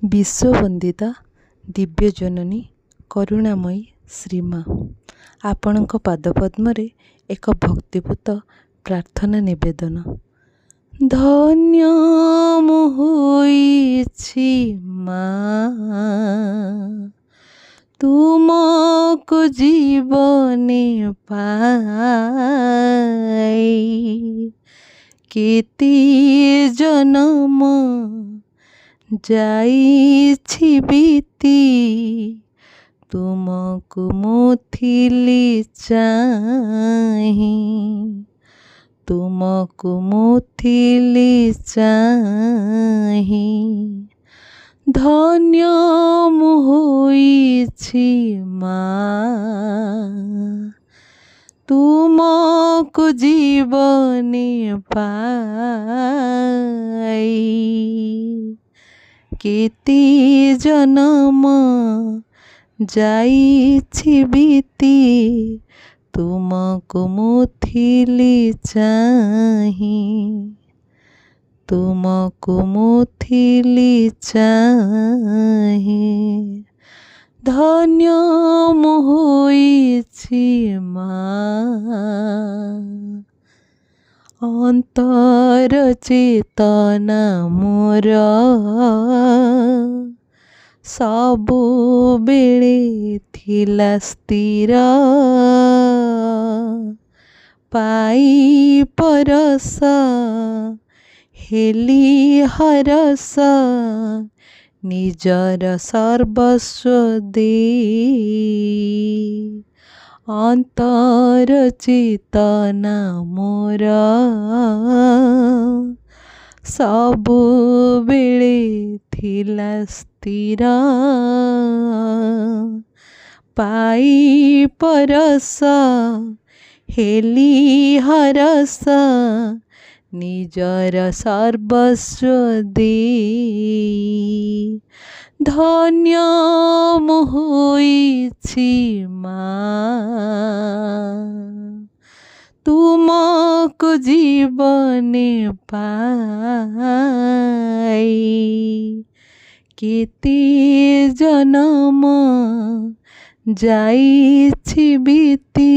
विश्ववंदिता दिव्य जननी करुणामयी श्रीमा आपणक पादपद्मरे एक भक्तिपूत प्रार्थना निवेदन। धन्य मु होइछि माँ तुमको जीवने पाई, केते जन्म जाइछि बीती तुमको मुथिली चाहि, तुमको मुथिली चाहि। धन्य मु होइछि माँ तुमको जीवने पाई, केते जन्म जाइछि बीती तुमको मुथिली चाहि, तुमको मुथिली चाहि। धन्य मु होइछि माँ अंतर चेतना मोर सबु बेले थिला स्थिर, पाई परस हेली हरस निजर सर्वस्व देई। अंतर चेतना मोर सबु बेले थिला स्थिर, पाई परस हेली हरस निजर सर्वस्व देई। धन्य मु होइछि माँ तुमको जीवने पाई, केते जन्म जाइछि बीती